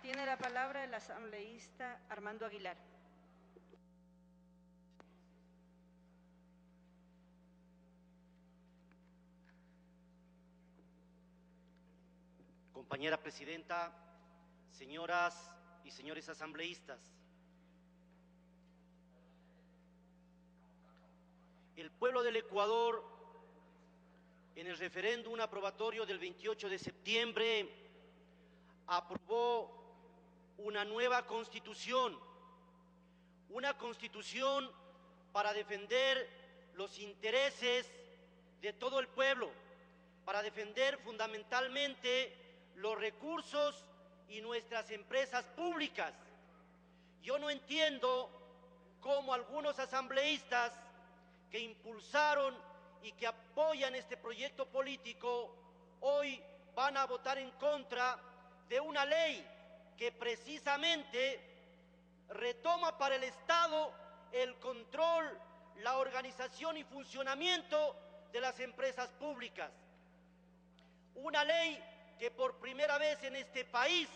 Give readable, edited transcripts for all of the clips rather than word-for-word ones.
Tiene la palabra el asambleísta Armando Aguilar. Compañera presidenta, señoras y señores asambleístas, el pueblo del Ecuador, en el referéndum aprobatorio del 28 de septiembre, aprobó una nueva constitución para defender los intereses de todo el pueblo, para defender fundamentalmente los recursos y nuestras empresas públicas. Yo no entiendo cómo algunos asambleístas que impulsaron y que apoyan este proyecto político hoy van a votar en contra de una ley que precisamente retoma para el Estado el control, la organización y funcionamiento de las empresas públicas. Una ley que por primera vez en este país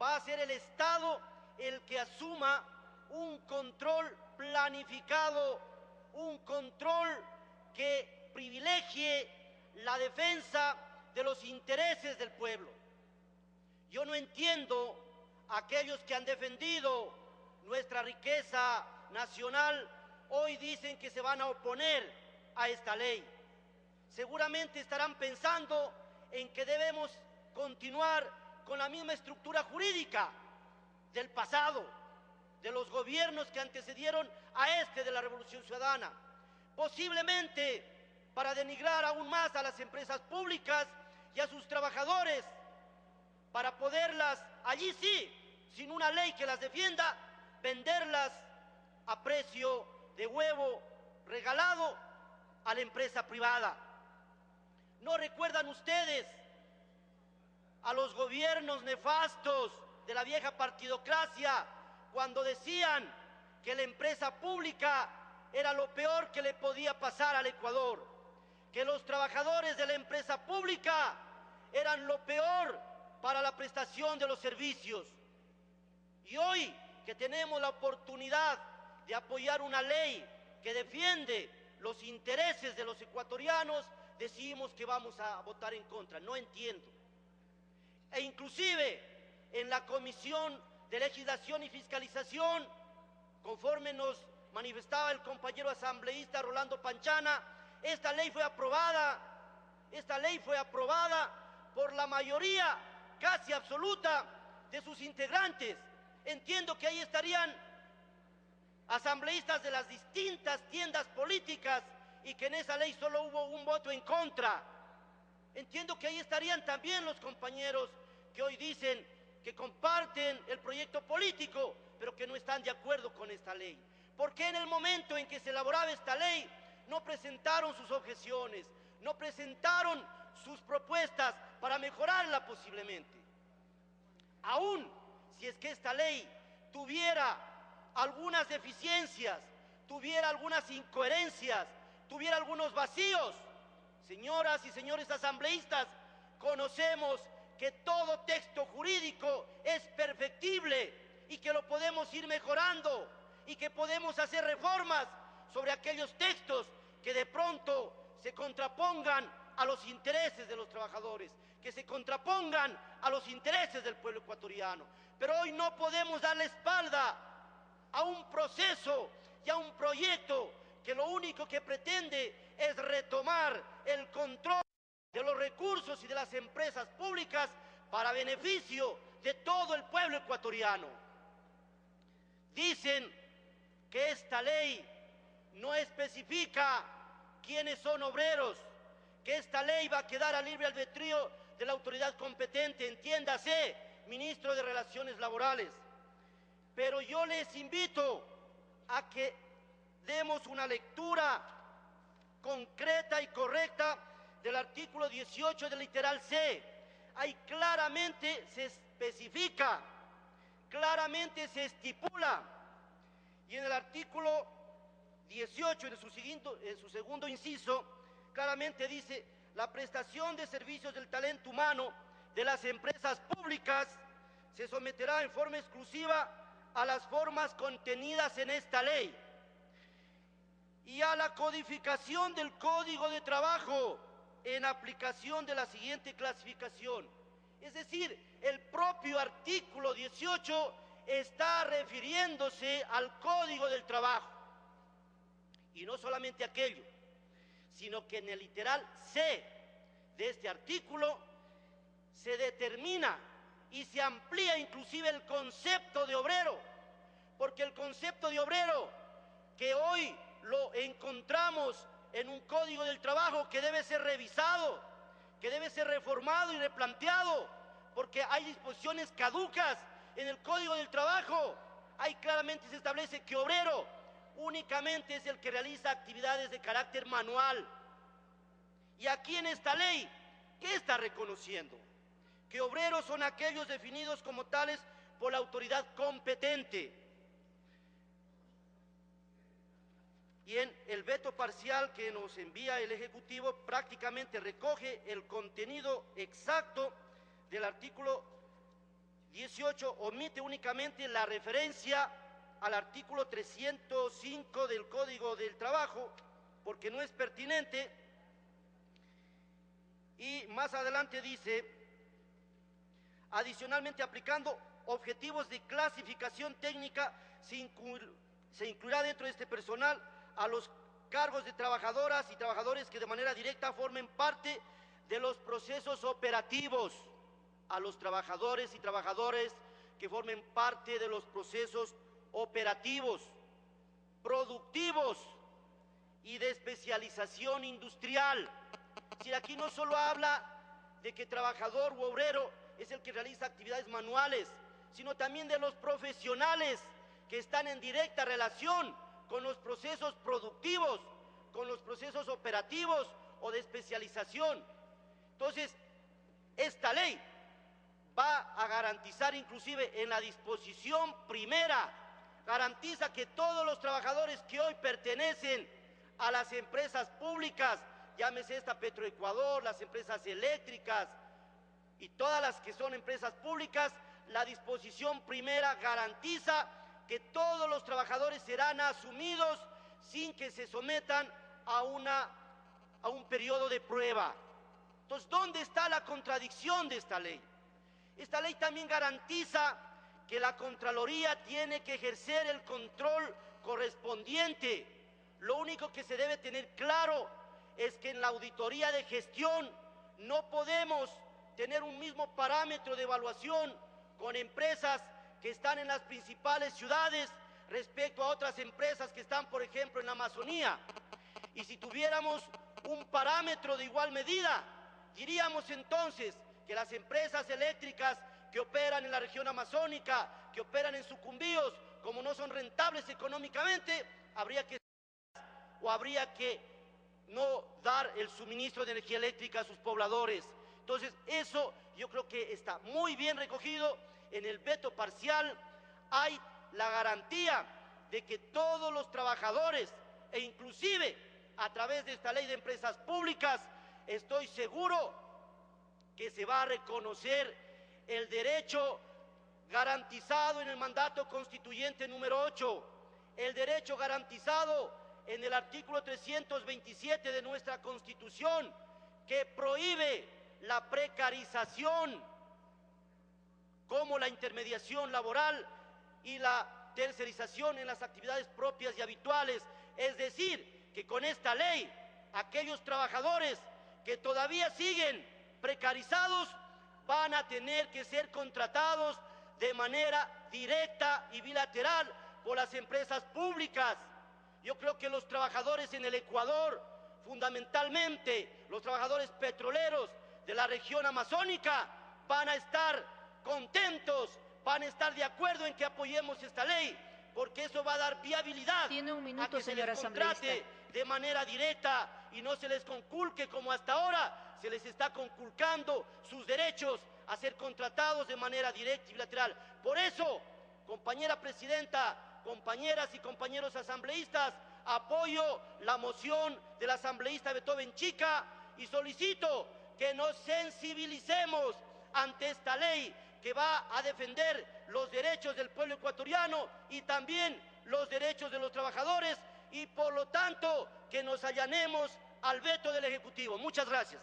va a ser el Estado el que asuma un control planificado, un control que privilegie la defensa de los intereses del pueblo. Yo no entiendo a aquellos que han defendido nuestra riqueza nacional, hoy dicen que se van a oponer a esta ley. Seguramente estarán pensando en que debemos continuar con la misma estructura jurídica del pasado, de los gobiernos que antecedieron a este de la Revolución Ciudadana, posiblemente para denigrar aún más a las empresas públicas y a sus trabajadores, para poderlas, allí sí, sin una ley que las defienda, venderlas a precio de huevo regalado a la empresa privada. ¿No recuerdan ustedes a los gobiernos nefastos de la vieja partidocracia cuando decían que la empresa pública era lo peor que le podía pasar al Ecuador, que los trabajadores de la empresa pública eran lo peor para la prestación de los servicios? Y hoy que tenemos la oportunidad de apoyar una ley que defiende los intereses de los ecuatorianos, decimos que vamos a votar en contra. No entiendo. E inclusive en la Comisión de Legislación y Fiscalización, conforme nos manifestaba el compañero asambleísta Rolando Panchana, esta ley fue aprobada por la mayoría casi absoluta de sus integrantes. Entiendo que ahí estarían asambleístas de las distintas tiendas políticas y que en esa ley solo hubo un voto en contra. Entiendo que ahí estarían también los compañeros que hoy dicen que comparten el proyecto político, pero que no están de acuerdo con esta ley. ¿Por qué en el momento en que se elaboraba esta ley no presentaron sus objeciones, no presentaron sus propuestas para mejorarla posiblemente? Aún si es que esta ley tuviera algunas deficiencias, tuviera algunas incoherencias, tuviera algunos vacíos, señoras y señores asambleístas, conocemos que todo texto jurídico es perfectible y que lo podemos ir mejorando y que podemos hacer reformas sobre aquellos textos que de pronto se contrapongan a los intereses de los trabajadores, que se contrapongan a los intereses del pueblo ecuatoriano. Pero hoy no podemos dar la espalda a un proceso y a un proyecto que lo único que pretende es retomar el control de los recursos y de las empresas públicas para beneficio de todo el pueblo ecuatoriano. Dicen que esta ley no especifica quiénes son obreros, que esta ley va a quedar a libre albedrío de la autoridad competente, entiéndase, ministro de Relaciones Laborales. Pero yo les invito a que demos una lectura concreta y correcta del artículo 18 del literal C. Ahí claramente se especifica, claramente se estipula, y en el artículo 18 de su segundo inciso, claramente dice: la prestación de servicios del talento humano de las empresas públicas se someterá en forma exclusiva a las formas contenidas en esta ley y a la codificación del Código de Trabajo en aplicación de la siguiente clasificación. Es decir, el propio artículo 18 está refiriéndose al Código del Trabajo. Y no solamente aquello, sino que en el literal C de este artículo se determina y se amplía inclusive el concepto de obrero, porque el concepto de obrero que hoy lo encontramos en un Código del Trabajo que debe ser revisado, que debe ser reformado y replanteado, porque hay disposiciones caducas en el Código del Trabajo. Ahí claramente se establece que obrero únicamente es el que realiza actividades de carácter manual. Y aquí en esta ley, ¿qué está reconociendo? Que obreros son aquellos definidos como tales por la autoridad competente. Y en el veto parcial que nos envía el Ejecutivo prácticamente recoge el contenido exacto del artículo 18, omite únicamente la referencia al artículo 305 del Código del Trabajo, porque no es pertinente, y más adelante dice, adicionalmente aplicando objetivos de clasificación técnica, se incluirá dentro de este personal a los cargos de trabajadoras y trabajadores que de manera directa formen parte de los procesos operativos, a los trabajadores y trabajadores que formen parte de los procesos operativos, productivos y de especialización industrial. Si aquí no solo habla de que trabajador u obrero es el que realiza actividades manuales, sino también de los profesionales que están en directa relación con los procesos productivos, con los procesos operativos o de especialización. Entonces, esta ley va a garantizar inclusive en la disposición primera, garantiza que todos los trabajadores que hoy pertenecen a las empresas públicas, llámese esta Petroecuador, las empresas eléctricas y todas las que son empresas públicas, la disposición primera garantiza que todos los trabajadores serán asumidos sin que se sometan a un periodo de prueba. Entonces, ¿dónde está la contradicción de esta ley? Esta ley también garantiza que la Contraloría tiene que ejercer el control correspondiente. Lo único que se debe tener claro es que en la auditoría de gestión no podemos tener un mismo parámetro de evaluación con empresas que están en las principales ciudades respecto a otras empresas que están, por ejemplo, en la Amazonía. Y si tuviéramos un parámetro de igual medida, diríamos entonces que las empresas eléctricas que operan en la región amazónica, que operan en Sucumbíos, como no son rentables económicamente, habría que no dar el suministro de energía eléctrica a sus pobladores. Entonces, eso yo creo que está muy bien recogido. En el veto parcial hay la garantía de que todos los trabajadores, e inclusive a través de esta ley de empresas públicas, estoy seguro que se va a reconocer el derecho garantizado en el mandato constituyente número 8, el derecho garantizado en el artículo 327 de nuestra Constitución, que prohíbe la precarización, como la intermediación laboral y la tercerización en las actividades propias y habituales. Es decir, que con esta ley, aquellos trabajadores que todavía siguen precarizados van a tener que ser contratados de manera directa y bilateral por las empresas públicas. Yo creo que los trabajadores en el Ecuador, fundamentalmente los trabajadores petroleros de la región amazónica, van a estar contentos, van a estar de acuerdo en que apoyemos esta ley, porque eso va a dar viabilidad. Tiene un minuto, a que señor se les contrate de manera directa y no se les conculque como hasta ahora se les está conculcando sus derechos a ser contratados de manera directa y bilateral. Por eso, compañera presidenta, compañeras y compañeros asambleístas, apoyo la moción del asambleísta Beethoven Chica y solicito que nos sensibilicemos ante esta ley, que va a defender los derechos del pueblo ecuatoriano y también los derechos de los trabajadores y por lo tanto que nos allanemos al veto del Ejecutivo. Muchas gracias.